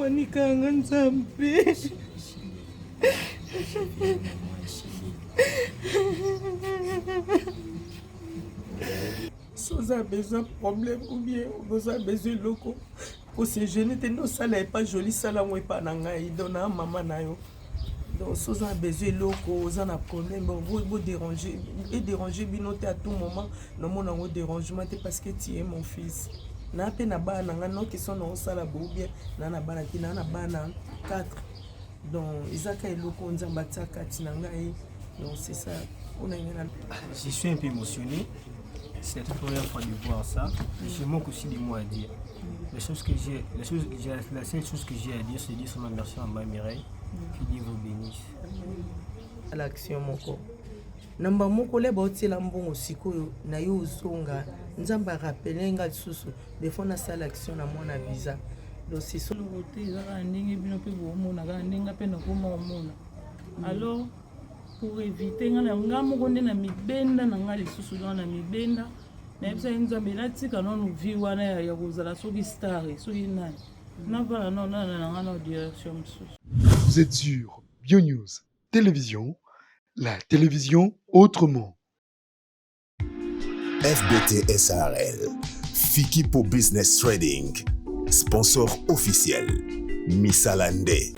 Wanikanga nzambe. Sans un besoin de problème ou bien vous avez besoin de locaux. Pour ces jeunes, ça n'est pas joli, ça là, moi, pas nangaï, donne à maman nayo. Donc, si vous avez besoin de locaux, vous avez un problème, vous dérangez, et déranger, binoté à tout moment, non, mon en dérangement, parce que tu es mon fils. Na pe na ba nanga non qui sont dans sala bo bien na na bana ki na na bana 4 donc izaka eloko nzamba tsaka tinanga et donc c'est ça on a une. Je suis un peu émotionné. C'est la première fois de voir ça. J'ai manque aussi des mots à dire. La seule chose que j'ai à dire, c'est de dire seulement merci à ma Mireille. Que Dieu vous bénisse. À l'action moko. Namba moko le bauti la mbongo sikoyo na yo uzonga nzamba rappeler nga susu des fois na sala action na mona visa donc c'est solo côté za ndenge bino pe bo mona ka ndenge pe na ko mona alors pour éviter nga na moko nde na mibenda na nga lisusu na mibenda na yebisa nzambe na tika non vi wana ya kozala soki star soki nani na bana non na nga na direction susu. Vous êtes sur BioNews Télévision, la télévision autrement. FBT SARL, Fikipo Business Trading, sponsor officiel, Misalande.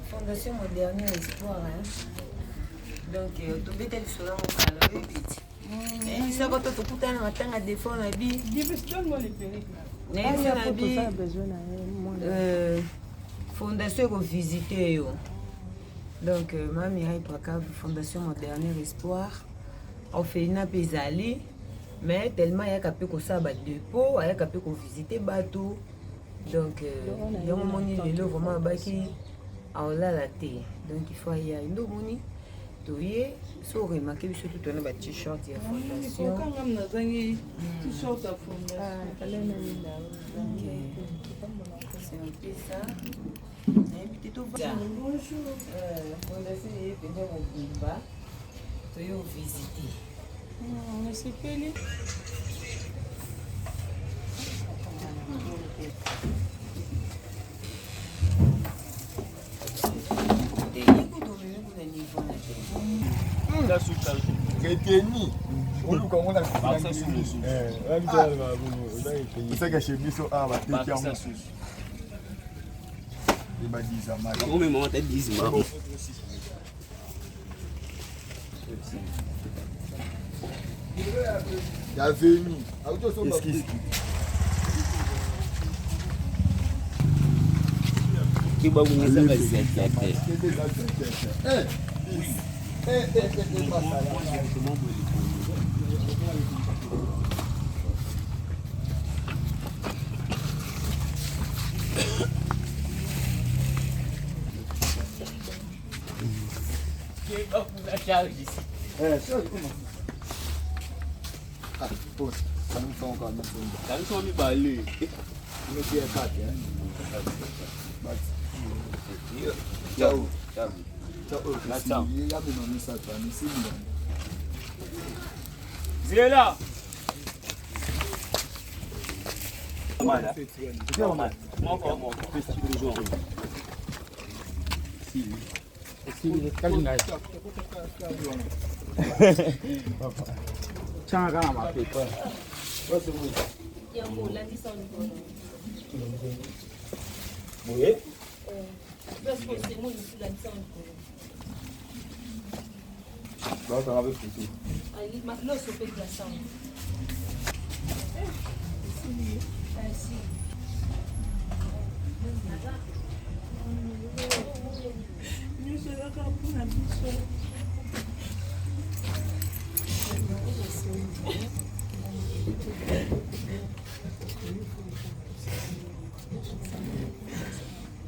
Fondation Moderne Espoir, donc tu peux être sur la montagne, et ça quand tu écoutes un matin à défaut la vie. Fondation pour visiter donc ma Mireille Poaka Fondation Moderne Espoir on fait une apésali mais tellement il y a capé que ça bat dépôt il y a capé qu'on visiter bateau donc il y a un moment il est vraiment baki à la thé donc il faut y aller donc moni toye so remarquer surtout ton ba t-shirt ya fondation quand même na zangi t-shirt à fondation c'est un peu ça. Bonjour. Fondation est venue au Bimba. Tu as visité. On s'est payé. Reteni. Oluka ngona c'est chez biso ah ba tekiamo. Il va dire ça mal. On me monte 10 mois. Il a venu. Excuse. Qui va vous mettre ça la charge ici. Charge comment? Ah, pose. Ça nous fait encore un peu. Ça nous fait un balai. Nous mettons un 4. Ciao. Ciao. Ciao. Il y a besoin de ça. Zéla.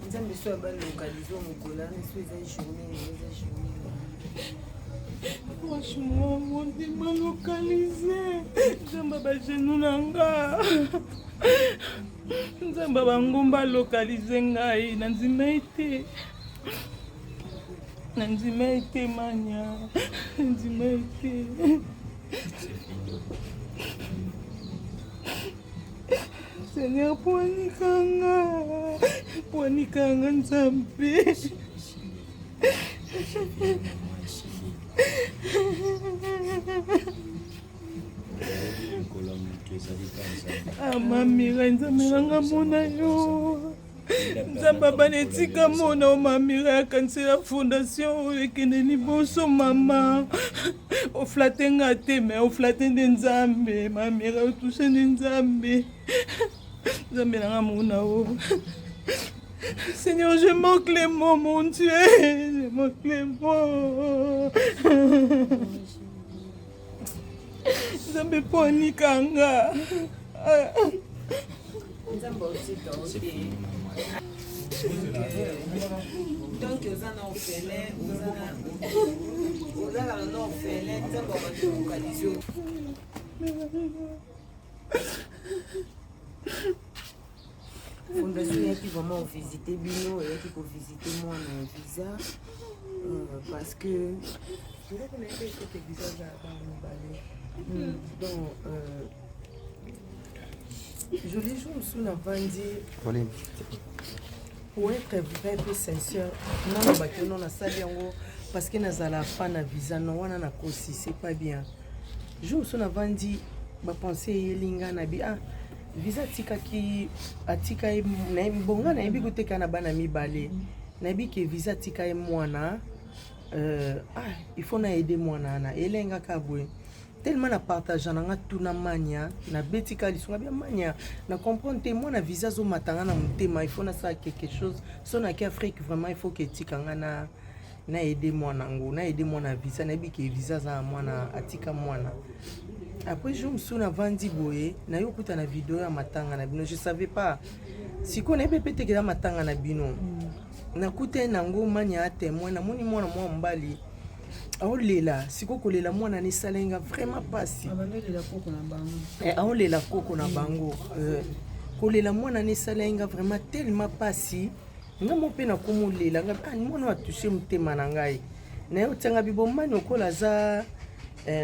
nzambe so abalokalize mokolana so eza journée. Franchement, mon Dieu m'a localisé. Nzamba bajenu nanga. Nzamba bangomba localisé ngai. Nanzima ete mania. Nanzima ete. Seigneur, poanikanga nzambe. Mamira nzambe nanga mona yo. Nzamba banetika mona o mamira ya kansela fondation oyo ekende liboso mama. Oflate nga te me oflate nde nzambe. Mamira otushe nde nzambe. Nzambe nanga mona o. Seigneur, je manque les mots, mon Dieu. Je manque les mots. Nzambe poanikanga. Nzambe otika ote. Donc oza na orphelin, oza na orphelin, nzambe akolokalize. Fondation yaki vraiment visiter bino yaki ko visiter moi na visa parce que donc je les joue sous la vendie pour être vrai et sincère non baki non na sali yango parce que nazala pas na visa non wana na kosi c'est pas bien jour sous la vendie ba penser yelinga na bi visa tikaki atika na bonga na yebi kuteka na bana mibale na yebi ke visa tika e mwana il faut na aider mwana na elenga kabwe tellement na partage na tout na mania na betika lisonga bien mania na comprendre te mwana visa zo matanga na mutema il faut na ça quelque chose son na ki Afrique vraiment il faut que tika na aider mwana ngo na aider mwana visa na yebi ke visa za mwana atika mwana. Après, je me suis vendu boye, na yo kuta na vidéo ya matanga na bino, je savais pas. Si qu'on avait pété que la matanga na bino. Na kuta na ngo manya témoin na moni mwana mwa mbali. Aolela, siko kolela mwana ni salenga vraiment pasi. Abalela koko na bango. Aolela koko na bango. Kolela mwana ni salenga vraiment tellement pasi. Nga mo pe na komolela nga mwana wa toucher mutema na ngai. Na yo tanga bibomani okola za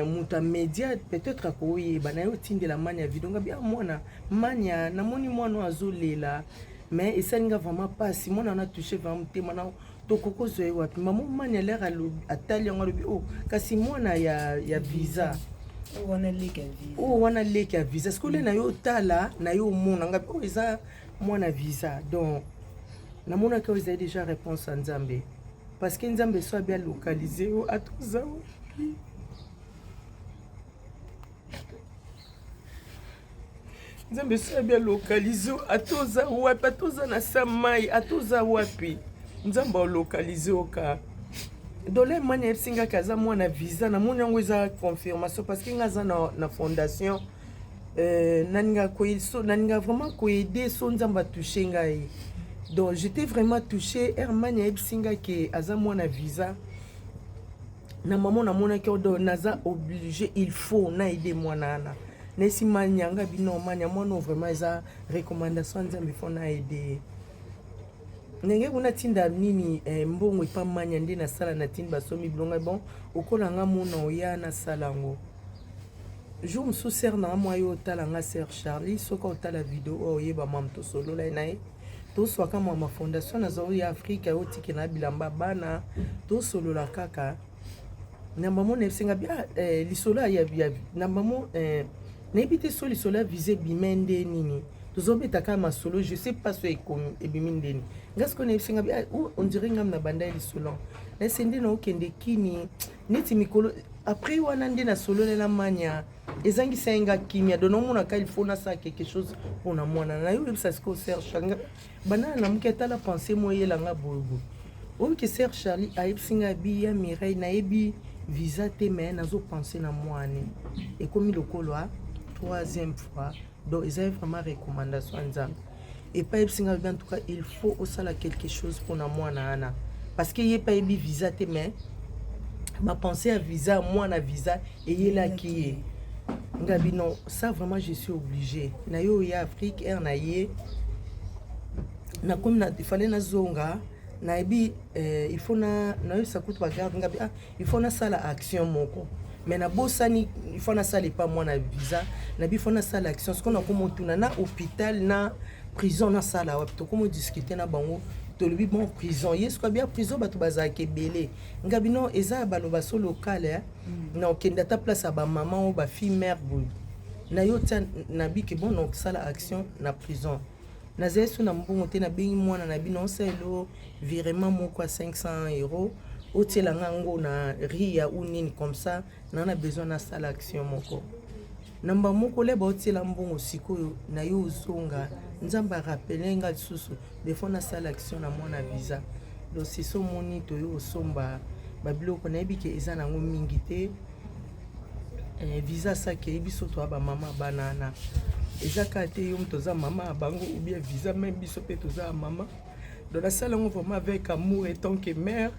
muta media peut-être akoyeba na yo tindela mania vidonga bien mwana mania na moni mwana azolela mais esalinga vraiment pasi mwana na toucher vraiment tema na tokoko zoe wapi maman mania l'air atali yango lobi kasi mwana ya visa wana leki ya visa skole na yo tala na yo mona nga eza mwana visa donc na mona ka eza déjà réponse à Nzambe parce que Nzambe soit bien localisé à tout ça. Nzambe so bien localisé atoza wapi atoza na samai atoza wapi Nzamba localisé oka dole mani epsinga kaza mwana visa na moni yango eza confirmation parce que ngaza na fondation naninga vraiment ko aider so Nzamba toucher ngai donc j'étais vraiment touché Hermani epsinga ke aza mwana visa na maman na mona ke do naza obligé il faut na aider mwana na nesi manyanga bino manya mwana vraiment eza recommandation Nzambe fona aider ndenge kuna tinda nini mbongo epa manya nde na sala na tinda basomi bilonga bon okola nga mona oya na sala ngo jour mosusu ser na mwa yo otalanga ser Charlie soki otala video oyo oyeba mwa tosolola na ye toswaka mwa mafondation nazali ya Afrika otiki na bilamba bana tosolola kaka namba mo nebisenga lisolo ya namba mo nayebi te so lisolo ya vise ebime nde nini tozobetaka masolo je sais pas so ebimi ndeni nga sikoyo nayebisenga on dirait ngam na banda ya lisolo nayese nde naokende kini neti mikolo après wana nde nasololela mania ezangisa yenga kimia donc omonaka il faut nasala quelque chose mpona mwana na yo oyebisa sikoyo ser Charlie banana namoki atala pensé mo eyelanga boyeboye oyebiki ser Charlie ayebisinga biya Mireille nayebi visa te me nazopense na mwana ekomi lokolo a troisième fois donc eza vraiment recommandation ya nzambe epa yebisinga bi en tout cas il faut osala quelque chose mpona mwana ana parce que ye pa yebi visa te me bapense ya visa mwana visa eyelaki ye ngabi non ça vraiment je suis obligé na yo ya Afrique air na ye nakomi na fallait nazonga nayebi il faut nayosa kutu bagarde ngabi il faut nasala action moko mais nabosani il faut nasala epa mwana visa nabi il faut nasala action sikoyo nakomotuna na hôpital na prison nasala wapi tokomo discuter na bango tolobi bon prison ye sikoyo bia prison bato bazalaka ebele ngabi non eza baloba so lokale na okende ata place ya bamama oyo bafille mère boye na yo tia nabi ke bon nakosala action na prison nazali so na mbongo te nabengi mwana na bino oselo virement moko ya 500 € otielanga yango na ria ou nini comme ça nana besoin nasala action moko namba moko leba otiela mbongo sikoyo na yo ozonga nzambe arapele nga lisusu defo nasala action na mwana visa donc siso moni toyo osomba babiloko nayebi ke eza nango mingi te visa sake biso toya bamama banana eza kaka te yo moto oza mama ya bango ou bien visa même biso mpe toza ya mama donc nasala yango vraiment avec amour etant que mère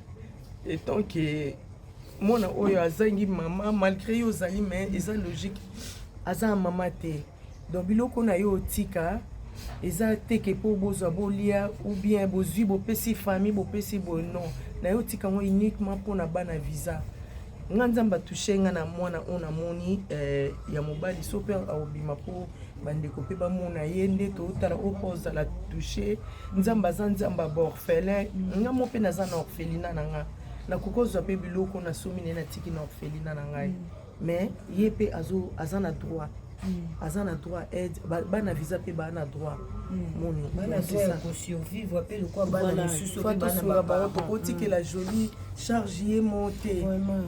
etant que mwana oyo azangi mama malgré yo ozali mais eza logique aza ya mama te donc biloko na yo otika eza teke mpo bozwa bolia ou bien bozwi bopesi famille bopesi boye non na yo otika yango uniquement mpona bana visa nga nzambe atushe nga na mwana oyo namoni ya mobali so mpe aobima mpo bandeko mpe bamona ye nde tootala oyo mpo ozala touche nzambe aza nzambe ya baorphelin nga mo mpe naza na orphelina na nga nakoki ozwa mpe biloko nasomi ne natiki na orphelina na ngai mais ye mpe aza na droit aza na droit aide bana visa mpe baa na droit moni kosurvivre mpe lokwa bana mosusu tosunga bango tokotikela jolie charge ye mo te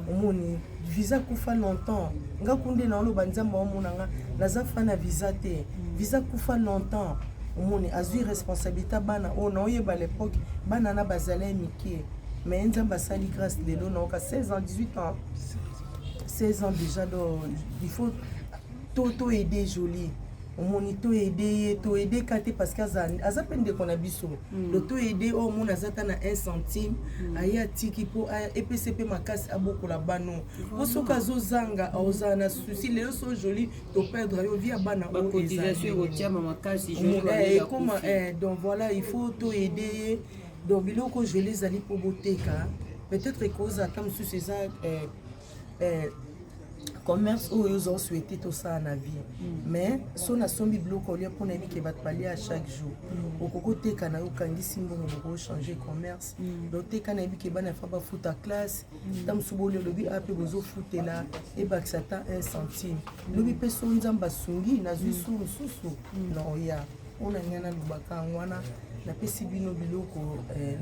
omoni visa kufa longtemps nga kunde na oloba nzambe omona nga naza fa na visa te visa kufa longtemps omoni azwi responsabilité bana oyo naoyeba l'époque bana na bazala mike mais nzambe asali grâce lelo naoka 16 ans 18 ans 16 ans déjà donc il faut to aider jolie omoni to aider kate parce que aza mpe ndeko na biso do to aider oyo omoni aza ta na 1 centime aye atiki mpo epesi mpe makasi abokola bano po soki azozanga ozala na susi lelo so jolie toperdre yo vi ya bana oyo ezakoma donc voilà il faut to aider ye donc biloko jolie ezali mpo boteka peut-être ekoza ata mosusu eza commerce oyo ozo souhaité tosala na vie mais so nasombi biloko olia mpona yebi ke bato balia à chaque jour okoko teka na yo okangisi mbongo boko changer commerce donc teka na yebi ke bana fa bafuta classe ta mosusu bolia olobi ape bozofutela ebakisa ata 1 centime lobi mpe so nzambe asungi nazwi su mosusu na oya mpona ngai nalobaka yango wana napesi bino biloko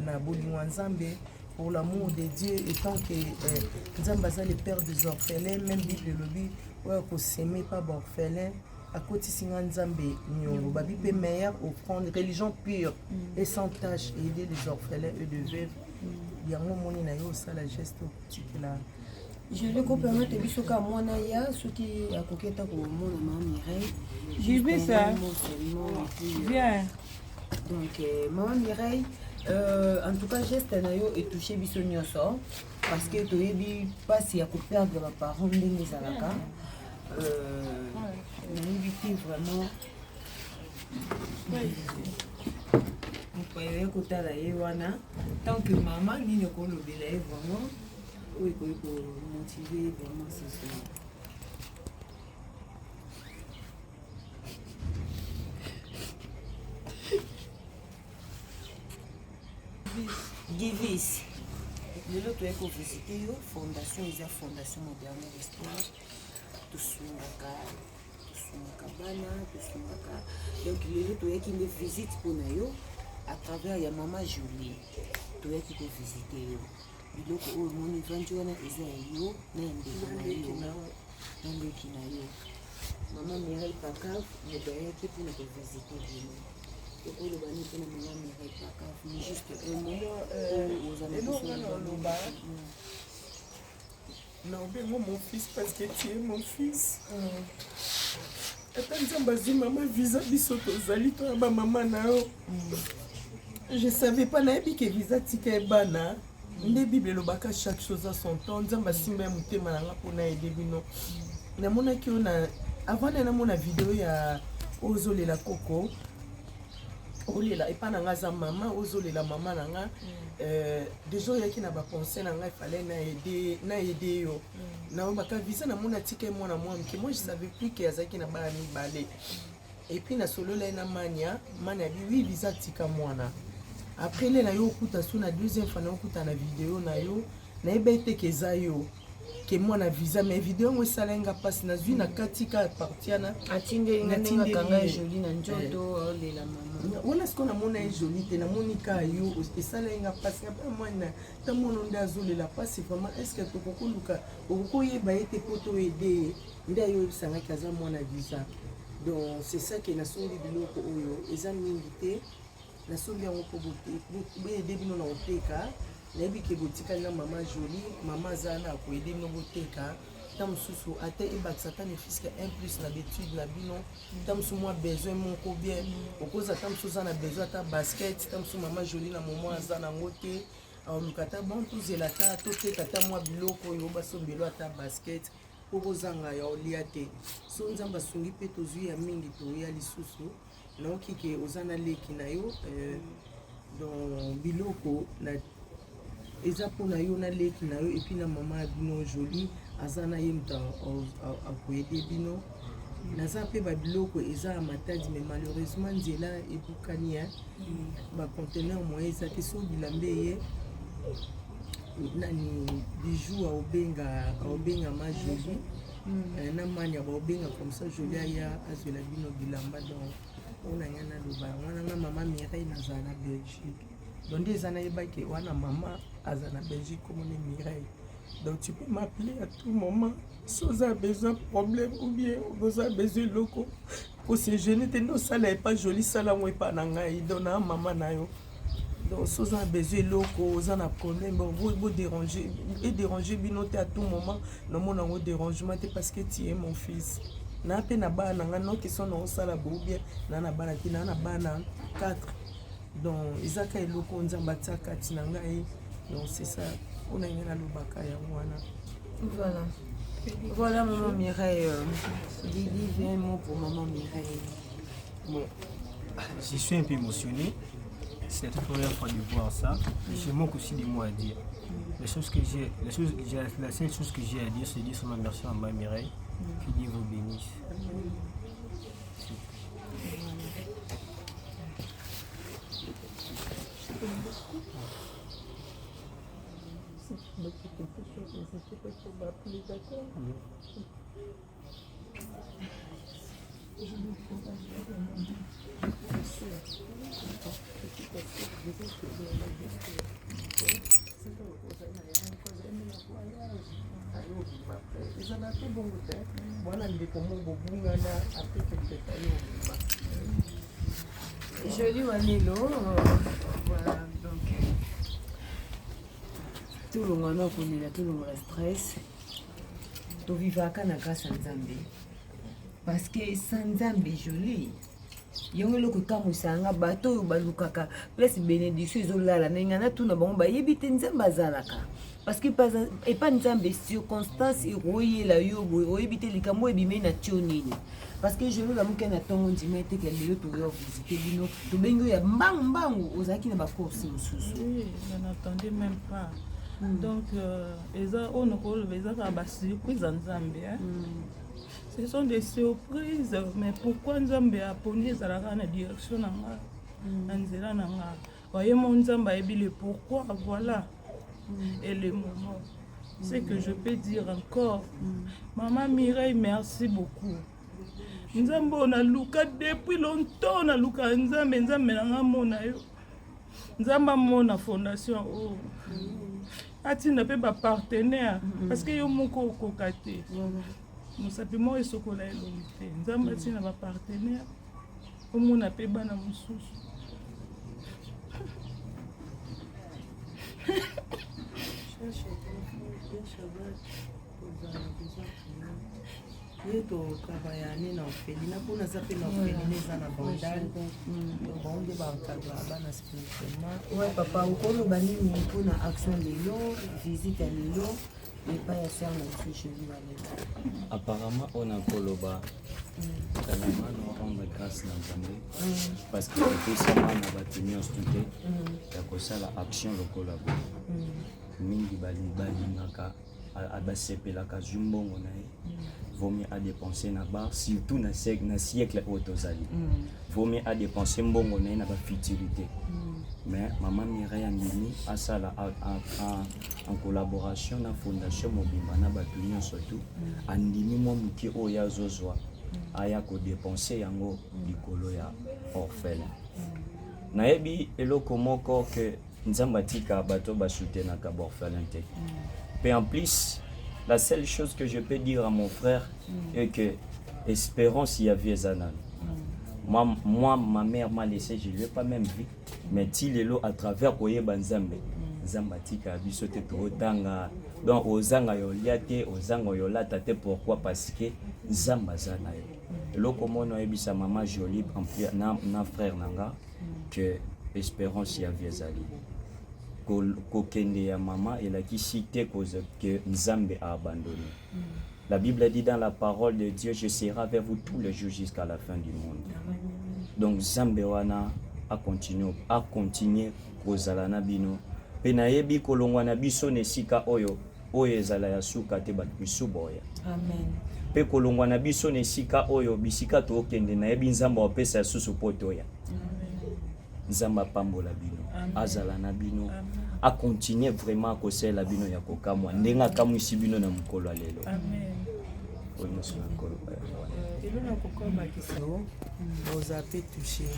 na bolingo ya nzambe pour l'amour de Dieu, étant que Nzamba est le père des orphelins, même Bible le dit, ouais, qu'on s'aimait pas orphelin, à côté de Nzambe, nous Bible meilleure offrande, religion pure et sans tâche, aider les orphelins et les veuves. Il y a un moment où il y a ça la geste petit là. Je le comprends, tu biso ka mwana ya soki akoketa ko mona mama Mireille. J'ai vu ça. Bien. Donc maman Mireille en tout cas geste nayo etouché biso nyonso parce que toyebi pasi ya koperdre baparent ndenge ezalaka nayebi te vraiment mokoyoye kotala ye wana tant que mama nini okolobela ye vraiment oyo ekoki komotive vraiment ce soir Givis. Lelo toyei kovisite yo fondation eza fondation moderne espoir tosungaka bana tosungaka donc lelo toyaki nde visite mpona yo à travers ya mama Julie toyaki kovisite yo biloko oyo moni vandi wana eza ya yo na ya ndeko na yo na ndeki na yo mama Mireille Pacave motoyaki mpona kovisite bino okoloba ni mpona mama Mireille Pacave ni juste un mot Non, mais moi, mon fils, parce que tu es mon fils. Maman visa bisoto zali to ba maman nao. Je savais pas na que visa tika bana. Nde Bible lobaka chaque chose à son temps. Nzamba simba mutema nanga pona aider bino. Na mona ki ona avant na mona vidéo ya ozolela koko. Olela epa nanga za maman ozolela maman nanga. Déjà yaki na ba conseil nanga fallait na aider yo. Na baka visa na mona tika mwana moi je savais plus que azaki na ba mi balé. Et puis na solo la na mania bi oui visa tika mwana. Après les na yo kuta sous na deuxième fois na kuta na vidéo na yo na ebete ke za yo ke mwana visa mais vidéo ngo salenga passe na zui na katika partiana atinde ngenga kanga joli na njoto le la mama wala skona mona joli te na monika yo esalenga passe na mwana ta mono ndazo le la passe vraiment est-ce que tokokuluka okoyeba ete poto ede nda yo sanga kaza mwana visa donc c'est ça que na songi biloko oyo eza mingi te na songi yango po bote bino na oteka nayebi ke botika na mama Jolie mama zana akoyede bino boteka ta mosusu ate ebakisa ta ne fiske 1 plus na d'étude na bino ta mosusu mwa besoin moko bien okoza ta mosusu na besoin ta basket ta mosusu mama Jolie na momo aza nango te aoluka ta bon tozela ta toteka ta mwa biloko oyo basombelo ata basket po kozanga ya olia te so nzambe asungi mpe tozwi ya mingi toya lisusu naoki ke oza na leki na yo dans biloko na eza mpona yo na leki na yo epuis na mama ya bino Jolie aza na ye moto akoyede bino naza mpe babiloko eza ya matadi mais malheureusement nzela ebukani ya baconteneur moyen eza te so bilambe ye nani bijou aobenga ma Jolie na mania baobenga comme ça Jolie aya azwela bino bilamba donc ona nga naloba wana nga mama Mireille nazala na Belgique donc nde eza nayebaki wana mama aza na Belgique comme on est Mireille donc tu peux m'appeler à tout moment si oza besoin de problème ou bien oza besoin loko pour se gêner te nosala epa Jolie sala ngo epa na ngai donc na mama na yo donc si oza besoin loko oza na problème bo déranger et déranger bino te à tout moment nomona ngo dérangement te parce que tu es mon fils na pe na bana nga no question na osala bo bien na bana ti na bana 4 donc izaka eloko nzamba tsaka ti na ngai donc c'est ça on a ngena lobaka ya mwana voilà maman Mireille dis un mot pour maman Mireille. Bon, je suis un peu émotionné. C'est la première fois de voir ça. J'ai manque aussi des mots à dire. La seule chose que j'ai à dire, c'est dire seulement merci à maman Mireille. Que Dieu vous bénisse. Jolie Wanelo, voilà donc tout le monde a connu tout le monde stress. Tu vivras na grâce à Nzambe parce que sans Nzambe Jolie yongo loko kamusanga bato oyo balukaka place bénédiction ezolala na ngana tuna bango bayebi te Nzambe azalaka parce que epa Nzambe circonstance eroyela yo boye oyebi te likambo ebimei na tio nini parce que Jolie lamuke na ntongo ndima ete ke lelo toyo visiter bino tobengi ya mbangu ozalaki na bacourse mosusu je n'attendais même pas donc eza ono koloba ezaka basurprise ya Nzambe ce sont des surprises mais pourquoi Nzambe aponi ezalaka na direction na nga na nzela na nga Voyez mon Nzamba ebile pourquoi, voilà. Et le moment, c'est que je peux dire encore. Maman Mireille, merci beaucoup. Nzamba on a luka depuis longtemps, on a luka Nzamba nanga mona yo. Nzamba mona fondation oh. Ati na pe ba partenaire parce que yo moko kokate. Musapi mo esokola elomite. Nzamba ati na ba partenaire. Omona pe bana mususu. Ye to travailler na orphelinat pour na zape na orphelinat za na bandal bonde ba encadrer bana spirituellement. Ouais papa ukolo banini pour na action lelo visite à lelo et pas ya faire na chez lui là. Apparemment on a koloba tellement on rend grâce na Nzambe parce que tout ça na batimio studio ya kosala action lokola mingi bali naka abasepelaka zumbongo na ye vaut mieux à dépenser na bar surtout na siècle otozali vaut mieux à dépenser mbongo na ye na ba futilité mais maman Mireille Andini asala en collaboration na fondation mobimba na bato nyonso tu andimi mwa moke oyo azozwa aya kodepense yango likolo ya orphelin nayebi eloko moko ke Nzamba tika bato basoutenaka baorphelin te. Et en plus, la seule chose que je peux dire à mon frère est que espérance y avait Zanan. Moi, ma mère m'a laissé, je ne l'ai pas même vu, mais Tilelo à travers Oyeba Nzambe, Nzamba tika bisote tanga donc ozanga yoliate, ozanga yolata te pourquoi parce que Nzamba Zana yo. Eloko mono ebisa maman Jolie na frère nanga que espérance y avait Zali. Kokende ya maman et la qui cité cause que Nzambe a abandonné. La Bible dit dans la parole de Dieu, je serai avec vous tous les jours jusqu'à la fin du monde. Donc Nzambe wana a continué kozala na bino. Pena yebi kolongwa na biso nesika oyo ezala ya suka te bat biso boya. Amen. Pe kolongwa na biso nesika oyo bisika to okende na yebi Nzambe opesa susu potoya. Nzamba pambola bino azala na bino a continuer vraiment à kosela bino ya kokamwa ndenga kamwisi bino na mukolo lelo Amen. Oyo sona kolo Elo na kokoma kiso oza pe toucher.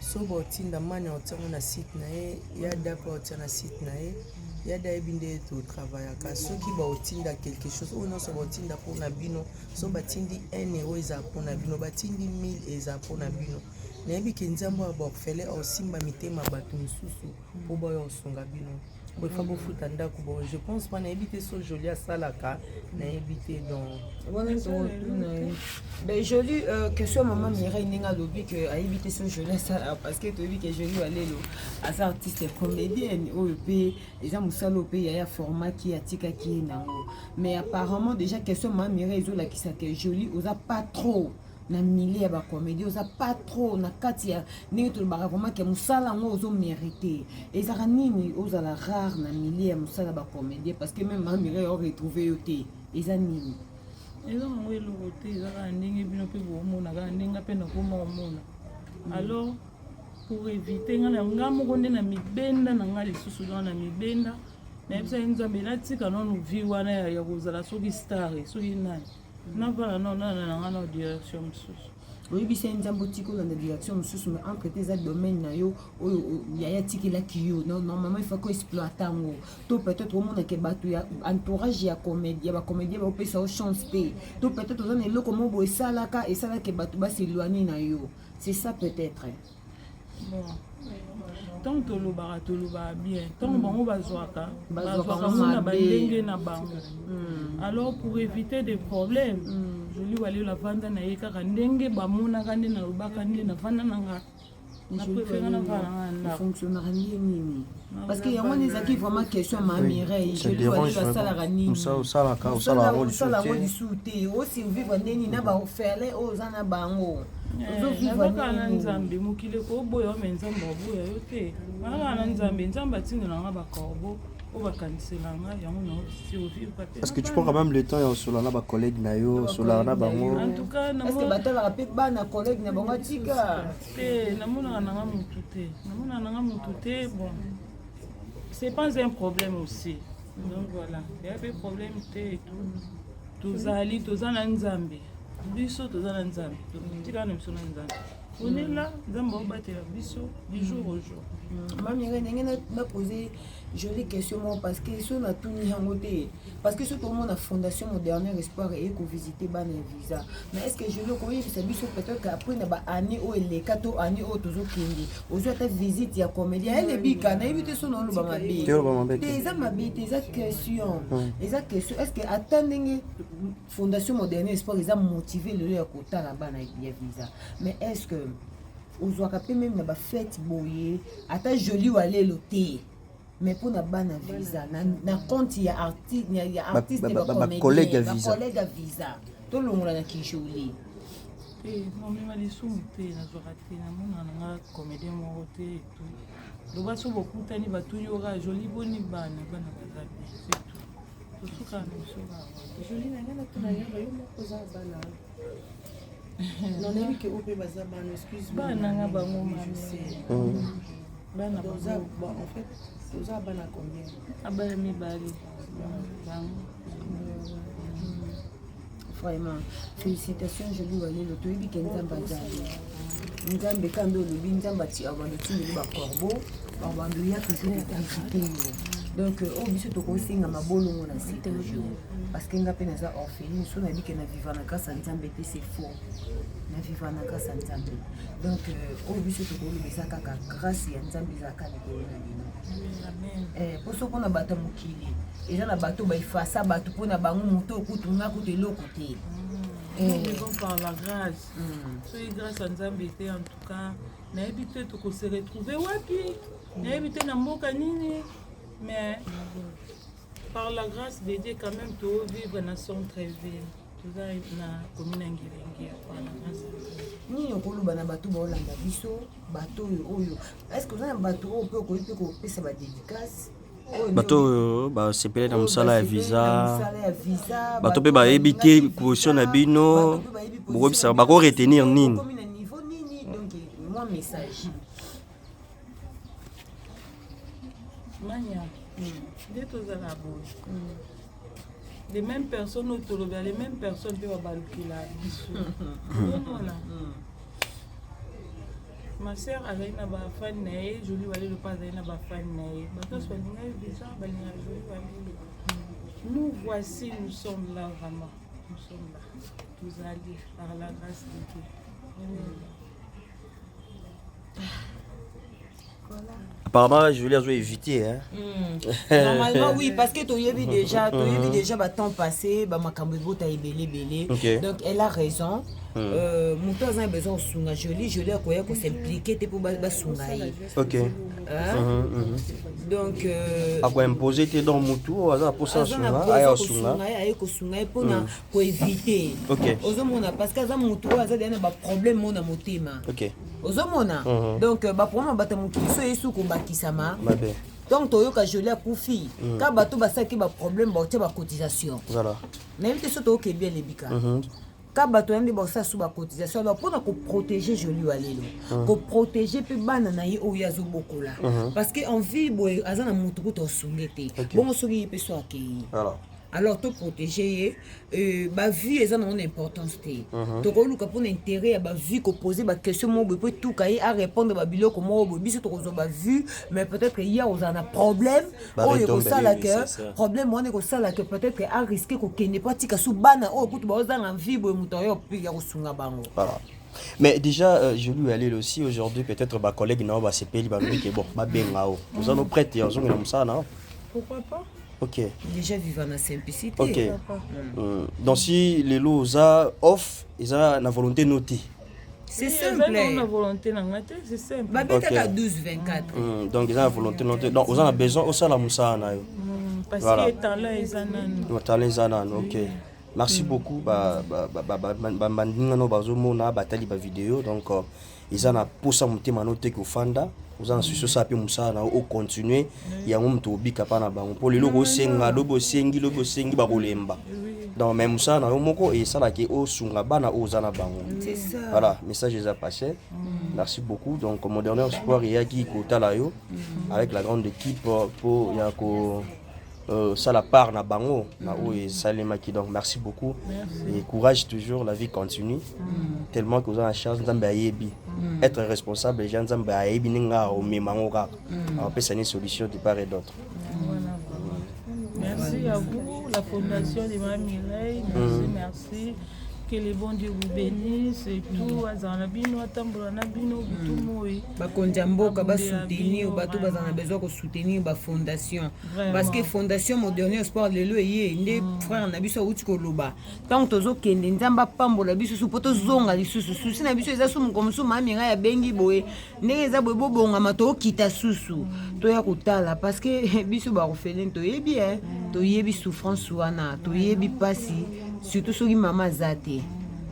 So botinda mani otango na site na ye yada pa otana na site na ye yada ebinde to travailler ka soki ba otinda quelque chose o non so botinda pour na bino so batindi 1 euro eza pour na bino batindi 1000 eza pour na bino. Nayebi ke Nzambe aborfele osimba mitema bato misusu po boyo osonga bino bo fa bo futa ndako bo je pense pas nayebi te so Jolie asalaka nayebi te donc voilà ben Jolie question maman Mireille ninga lobi que ayebi te so Jolie sala parce que tu dis que Jolie alelo as artiste comédienne o pe eza musalo pe ya format qui atika ki nango mais apparemment déjà question maman Mireille zo la kisa que Jolie oza pas trop na milieu ya ba comédie oza pas trop na kati ya ndenge tolobaka vraiment ke mosala yango ozo mérité ezaka nini ozala rare na milieu ya mosala ba comédie parce que même Maman Mireille o retrouver yo te eza nini eza nango eloko te ezaka ndenge bino mpe bomonaka ndenge mpe nakoma omona alors pour éviter nga moko nde na mibenda na nga lisusu aa na mibenda nayebisa ye Nzambe natika nano vi wana ya kozala soki star soki nani navala nanga na direction mosusu oyebisa ye Nzambe otika olanda direction mosusu mais entre te eza domaine na yo oyo yaya tikelaki yo normalement il faut ko exploite yango to peut-être omonake bato ya entourage ya comédie ya bacomédien baopesa o chance te to peut-être oza na eloko mo boye esalaki bato baséloigne na yo c'est ça peut-être bon tant tolobaka bien tant bango bazwaka na bandenge na bango alors pour éviter des problèmes Jolie wali la vanda na ye kaka ndenge bamonaka nde nalobaka nde na vanda nanga na préféré na vanda na fonctionnera nini parce que yango ezaki vraiment question ma Mireille Jolie wali basalaka nini osala rôle du soute aussi vivre ndeni na ba ofele oza na bango nabaka na Nzambe mokili ko boya me Nzambe oboya yo te nabaka na Nzambe atindelanga bakorbo Est-ce que tu prends quand même le temps sur la collègue Nayo, sur la bango? En tout cas, est-ce que batala rapide ba na collègue na bango tika? Bon. C'est pas un problème aussi. Donc voilà, il y a des problèmes et tout. Tous allés, tous en Nzambe. Biso tous en Nzambe. Tu vas nous sonner Nzambe. On est là, Nzambe battre biso du jour au jour. Mami m'a posé jolie question parce que si on a tout mis en côté parce que tout le monde a fondation mon dernier espoir et qu'on visiter ban visa mais est-ce que je le connais c'est biso peut-être qu'après na ba année ou les 4 années ou toujours kindi aux autres visite ya comédien elle est bika na éviter son nom ba mabe des amabi des questions est-ce que attendez fondation mon dernier espoir ils a motivé le ya kota la ban ya visa mais est-ce que ozwaka pe même na ba fête boye ata joli wale loté mais pour na bana visa na compte ya artiste ba collègue à visa to longola na kisholi non mais mali soumté na zorate na mona nga comédien mo roté tout do ba so beaucoup tani ba tout yora joli boni bana bazabi c'est tout tout ça nous so joli na ngana to na yaba yo mo koza bana non mais que au pays bazabano excuse-moi bana bango bana bon en fait vous avez bana combien abana mibali vraiment félicitations je lui aller le toyebi ke nzamba jali nzambe kambe olobi nzamba ti abando tindeli ba corbeau babando ya toujours activité donc au biso to kosinga mabolongo na site parce que nga pe naza orpheline so na bike na vivre na grâce à nzambe te c'est faux na vivre na grâce à nzambe donc au biso to kolobisa kaka grâce ya nzambe ezaka likolo na bino po so mpona bato mokili eza na bato baefasa bato mpona bango moto okutunga kutu eloko te par la grâce soki grâce à nzambe te en tout cas nayebi te tokose retrouver wapi nayebi te na mboka nini mais par la grâce de Dieu quand même tu vivre dans son très ville tu vas na commune Ngirenge par la grâce ni okoloba na bato baolanda biso bato oyo est-ce que vous avez bato oyo pe okoyi pe kopesa ba dédicace bato basepele na mosala ya visa bato mpe bayebi te position na bino bokobisa bako retenir nini donc moi message mania dès tous à la bouche les mêmes personnes autour de les mêmes personnes peuvent balukila biso voilà ma sœur azali na ba fan na ye joli wale le pas azali na ba fan na ye bato soninga visa balinga joli wale nous voici nous sommes là vraiment nous sommes là tous alliés par la grâce de Dieu voilà. Apparemment, je voulais éviter. Hein? Normalement, oui, parce que tu as vu déjà le temps passé, belé. Donc, elle a raison. Mon père a besoin de sunga joli, je l'ai accoyer pour s'impliquer pour sunga. Ok. Donc, à quoi imposer tes dents moto, pour ça pour éviter. Ok. Parce que ça moto, ça a un problème mon motema. Ok. Ozomona. Donc, problème batamukiso esu ko bakisama. Donc toyoka joli a profit. Ka bato basaki ba problème ba otie ba cotisation. Voilà. Na invité soto ok bien les bika. Ka bato yandi ba sa sous ba cotisation alors pour ko protéger joli walelo. Ko protéger pe bana na ye oyazo bokola. Parce que en vie boy azana mutu ko to sungete. Bon soki pe so akei. Voilà. Alors te protéger ba vie eza na importance te. To ko luka pour intérêt ba vie ko poser ba question mo be tout kai à répondre ba biloko mo bo biso to ko zo ba vue mais peut-être il y a un problème o ko sala que problème on ko sala que peut-être à risquer ko kene pas tika sou bana o kutu ba ozanga vie bo muto yo pi ya ko sunga bango. Voilà. Mais déjà, je lui allais aussi aujourd'hui, peut-être ma collègue n'a pas se payer, que bon, ma bien là-haut. Nous allons prêter, on a ça, non? Pourquoi pas? Ok. Déjà vivant la simplicité. Ok. Donc si les lots off, ils ont la volonté notée. C'est simple. La volonté c'est simple. Bah bien qu'à 12-24. Donc ils ont la volonté notée. Donc ils ont besoin aussi la moussa na yo. Parce que talent ils en ont. Talent ils en ont. Ok. Merci beaucoup. Bandinga no bazo mona batali ba vidéo donc ils ont la poussa monter manoté ko fanda. Vous en suis ça puis musa na o continuer ya ngom to bika pa na bango pour lelo ko senga lobo sengi ba kolemba. Donc même musa na moko et ça là qui o sunga bana o zana bango. C'est ça. Voilà, message est passé. Merci beaucoup. Donc mon dernier espoir il y a qui kota là yo avec la grande équipe pour ya ko ça la part na bango na o et salema qui donc merci beaucoup. Et courage toujours, la vie continue. Tellement que vous avez la chance d'être être responsable les gens d'être ayebi ninga o memango ka. On peut une solution de part et d'autre. Merci à vous, la fondation de Mme Mireille. Merci. Que les bons Dieu vous bénissent et tout. Azanabino, Atambulanabino, Bitumoi. Bakonjamboka, ba soutenir, bato bazana besoin de soutenir la fondation. Parce que fondation mon dernier espoir le loyer, les frères na biso uti ko loba. Tant tozo kende nzamba pambola biso su poto zonga lisusu susi na biso eza sumu comme Mme Mireille ya bengi boye. Ndenge eza boye bonga mato kita susu. To ya kutala parce que biso ba orphelin to yebi to yebi souffrance wana, to yebi pasi. Surtout ceux qui maman zate.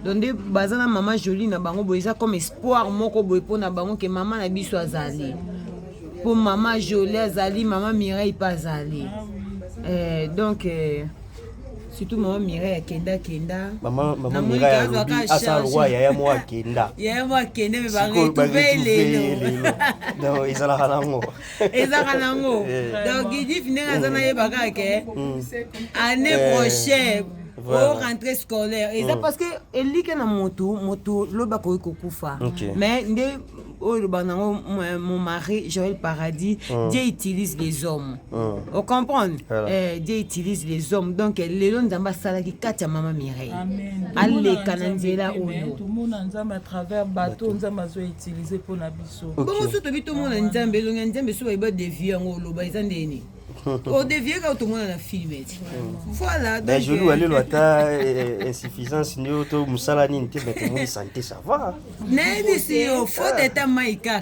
Donc bazana maman jolie na bango boy ça comme espoir moko boy pour na bango que maman na biso azali. Pour maman jolie azali, maman Mireille pas azali. Donc surtout maman Mireille kenda. Maman Mireille asa roi ya moi kenda. Ya moi kenda me ba retrouver lelo. Donc izala kanango. Donc il dit finir azana yebaka ke année prochaine pour rentrée scolaire. Et ça parce que elle dit que na moto le bako kokufa. Mais mon mari Joël Paradis, Dieu utilise les hommes. On comprend? Dieu utilise les hommes. Donc les longs d'ambassade qui katia maman Mireille. Allez kananzela oyo. Tout le monde ensemble à travers bateau nous avons utilisé pour la biso. Bon surtout tout le monde ensemble longanzambe so ba dévier ngolo ba izandeni. Au dévier quand tout le monde a filmé. Voilà. Ben je loue aller l'ota insuffisance ni auto musala ni nte mais tout santé ça va. N'est si au faut d'être maïka.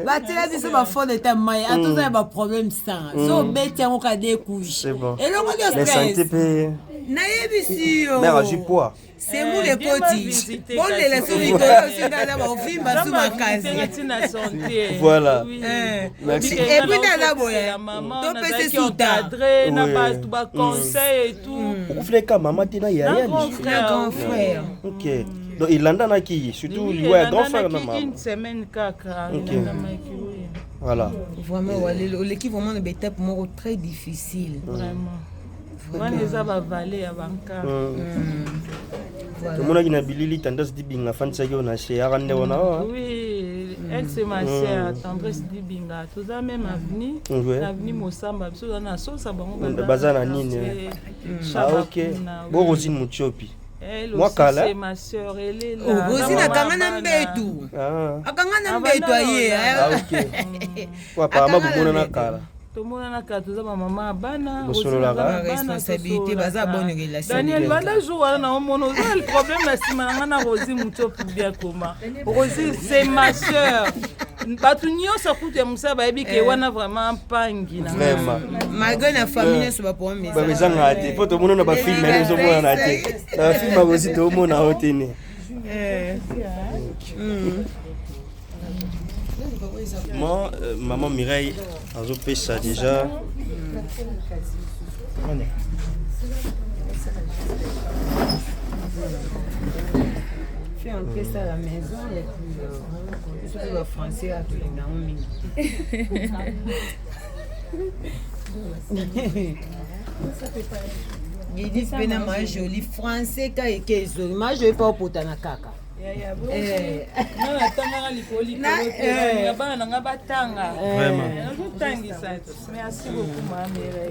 batela biso bafond de ta mai atoza ba problème sans so beti yango ka découche eloko de stress nayebisi yo mais je poids c'est mu le koti bon les leçons aussi dans la vimba sous ma case voilà merci et puis dans la boya to pese sous cadre na base tout ba conseil et tout vous voulez ka maman tina ya grand frère OK. Donc il l'a dans qui surtout lui ouais grand frère maman une semaine kaka voilà vraiment l'équipe vraiment de étape moi très difficile vraiment Vanessa va valer à banca tout monde qui n'a bilili tendance di binga fansa yo na chez arande ona oui elle c'est ma sœur tendresse di binga tout ça même avenue Mosamba biso na so ça bango bazana nini OK bon Rosine Muchopi moi kala c'est ma sœur elle est là Rosine akangana mbetu akangana mbetu aye OK kwa pa mabuna na kala tout le monde a quatre ans maman bana responsabilité baza bonne relation Daniel banda jour na mono le problème la simana na Rosie Muchopi bien comment Rosie c'est ma sœur batunyo sa kutu musa ba ebi ke wana vraiment pangi na malgré la famille so ba pour mais ba bezanga ate poto mono na ba film na zo mona na te na film ba Rosie to mona hotene moi maman Mireille a fait ça déjà fais entrer ça à la maison et puis je vais français à tout les il dit c'est bien ma jolie français que ma je vais pas au na kaka na tanga likoli ya bana nanga batanga tangisa merci beaucoup ma mère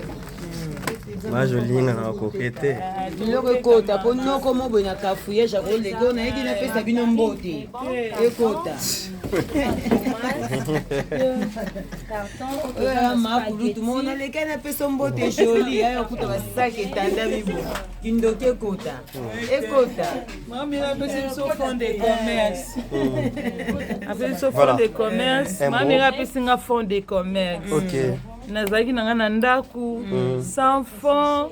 ma jolie na kokete biloko ekota po noko moboye na kafuye jako lego na yeki napesa bino mbote ekota makulu tout monde aleka napesa mbote joli ayo kuta basaki etanda mibo kindoki ekota mami napesa biso fond de commerce apesa biso fond de commerce mami napesa nga fond de commerce OK nazalaki nanga na ndako sans fond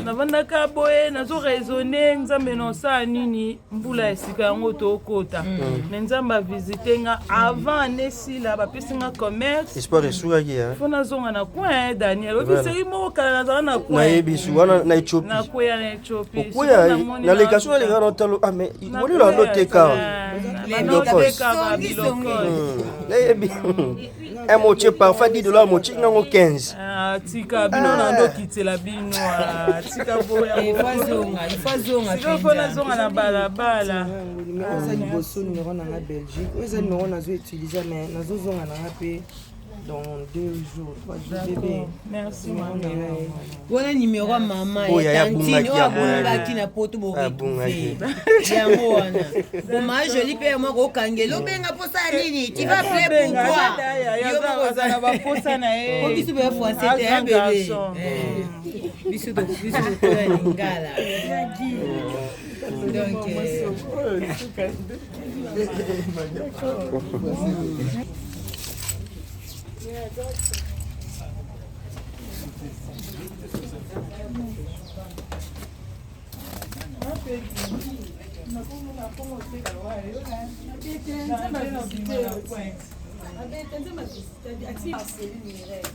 navandaka boye nazo raisonner nzambe nosala nini mbula esika yango tokota me nzambe avisite nga avant nesila bapesi nga commerce espoir esukaki fo nazonga na coin Daniel obiseri moko kala nazala na coin nayebi su wana na Ethiopie nakwea na Ethiopie okwea na lekation aleka na talo ame molelo andoteka nayebi un moitié parfois 10 $, moitié nango 15. Tika bino na ndokitela bino tika boya ifazonga zonga na balabala oza liboso numéro nanga Belgique oza numéro nazo utiliser mais nazo zonga nanga pe dans 2 jours 3 jours bébé merci maman wana numéro ya mama ya tantine oyo abongaki na poto boretrouve yango wana boma joli mpe moko okangela obenga mposa nini tu vas appeler pourquoi ozala baposa na ye biso boya français te ya bebe biso tokoya lingala donc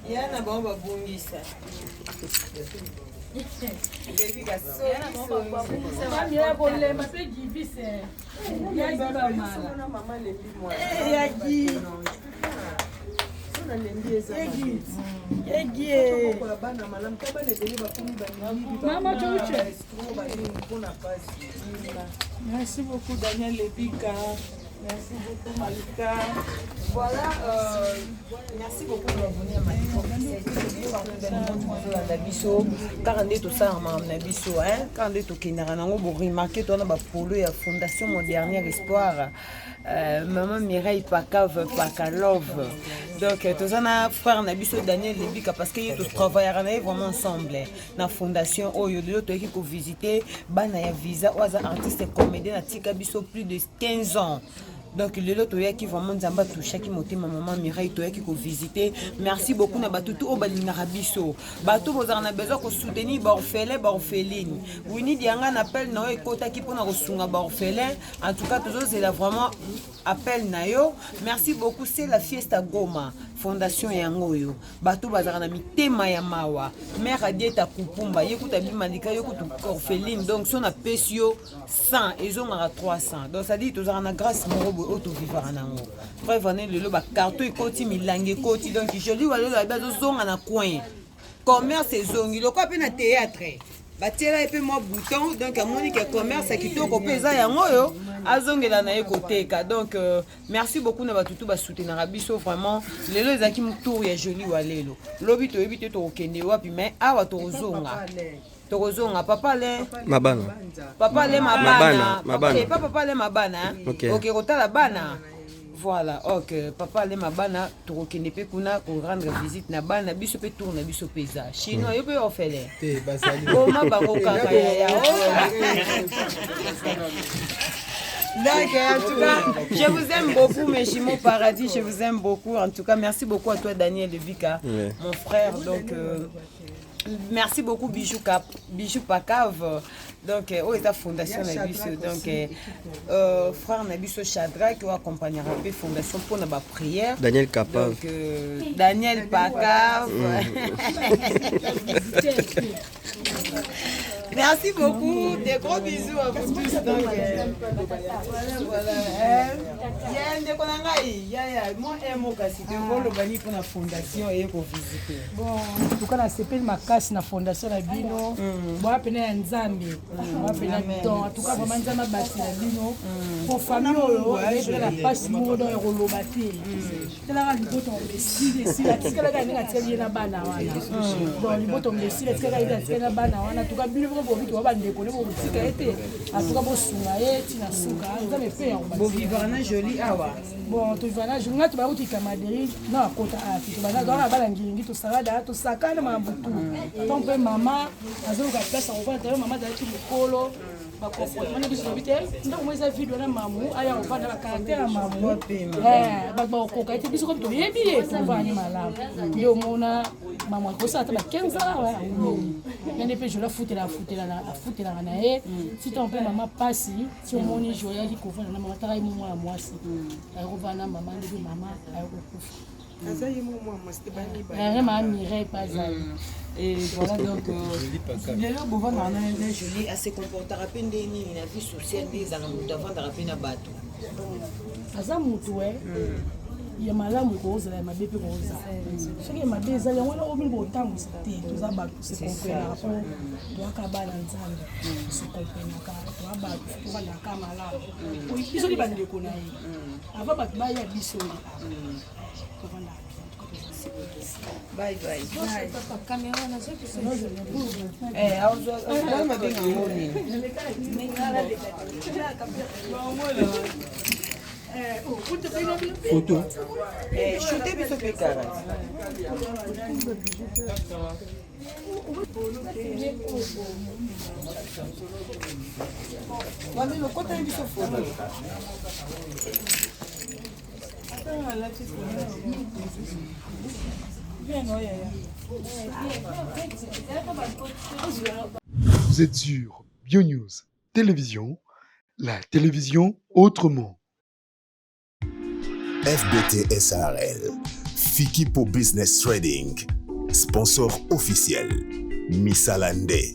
yana bango babongisa Merci beaucoup Daniel Lebika. Merci beaucoup Malika. Voilà, merci beaucoup de venir à ma biso. Car on est tout ça en biso, hein. Quand on est tout qui n'a rien, on va remarquer toi on a polo et Fondation Mon Dernier Espoir. Maman Mireille Pakave Pakalove. Donc tout ça na frère na biso Daniel Lebika parce que tout travailler vraiment ensemble. Na fondation Oyo de l'autre qui ko visiter bana ya visa ou artiste comédien na tika biso plus de 15 ans. Donc le lot qui vraiment nzamba toucha qui monter maman Mireille toya qui ko visiter. Merci beaucoup na batutu o balingara biso. Batu bozana besoin ko soutenir ba orpheline. Wini dianga na appel na ekota ki pona ko sunga ba orphelin. En tout cas toujours c'est là vraiment appel na yo. Merci beaucoup c'est la Fiesta Goma Fondation Yangoyo. Batu bazana na mitema ya mawa. Mère Adieta Kupumba yekuta bimalika yokuta orpheline. Donc son a pesio 100 et on a 300. Donc ça dit toujours na grâce morobo auto vivre nango. Preuve année le ba carton ekoti milange koti donc joli walo la bazo zonga na coin. Commerce ezongi loko pe na théâtre. Batiela epe mo bouton donc amoni que commerce kitoko peza yango yo azongela na ekoteka. Donc merci beaucoup na batutu ba soutenir biso vraiment lelo ezaki tour ya joli walelo. Lobi to ebite to okende wapi mais awa to zonga. Tokozonga papa le mabana papa le mabana papa le mabana OK kotala bana voilà OK papa le mabana tokokende pe kuna ko rendre visite na bana biso pe tour na biso peza chinois yo pe ofele te basalioma bango kaka ya Donc, en tout cas, je vous aime beaucoup, mes jumeaux paradis, je vous aime beaucoup. En tout cas, merci beaucoup à toi, Daniel Lebika, mon frère. Donc, merci beaucoup, Bijou Pakave. Donc, au état fondation Nabiso. Donc, frère Nabiso Chadra qui accompagnera la fondation pour notre prière. Daniel Kapave. Donc, Daniel Pakave. Merci beaucoup, des gros bisous à vous tous. Donc, voilà. Moi, pour la fondation et pour visiter. Bon, en tout cas, on s'appelle ma casse na fondation la bino. Bon, appelé un Nzambi. On appelle en tout cas, vraiment Nzamba bâti la bino. Pour famille, je la passe mon dans le rolobati. C'est là que nous tombe ici, la tique la gagne à tirer la bana. Bon, nous tombe ici, la tique la tirer la bana. En tout cas, bien pour vite, on va décoller pour tique été. En tout cas, pour soumailler, tina souka, Nzambe fait en bas. Bon, vivana joli awa. Bon, tu vas là, je n'ai pas outil camadéri. Non, kota tu vas là dans la balangi, tu salada, tu sakana mabutu. Ton père maman, azoka place on va te maman d'aller tout le colo. Ba comportement biso bité. Donc moi ça vidéo na mamu, aya on va dans la caractère mamu. Ba ko ka été biso ko to yebi pour va ni malamu. Yo mona maman kosala ta ba 15 ans ouais ngende pe je la foutela na ye si ton pe maman passe si on moni joya li ko na maman ta mo moi mwasi ay ko vana maman de maman ay ko kufa azayi mo moi c'était pas ni ba maman Mireille pas et voilà donc lelo bovanda na joli à se comporter rapide nini na vie sociale des alamuta vanda rapide na bato aza mutu ya malamu kozala ya mabe mpe kozala soki ya mabe ezali yango wana omingi otambwisa te toza bato sekomprenaka po toyaka bana nzambe sekomprenaka toya bato tovandaka malamu biso li bandeko na ye ava bato baya biso tovandaka bye bye caméra na zo photo shooter biso pe kara wamelo kota biso photo Vous êtes sur BioNews Télévision, la télévision autrement. FBT SARL, Fikipo Business Trading, sponsor officiel, Missalande.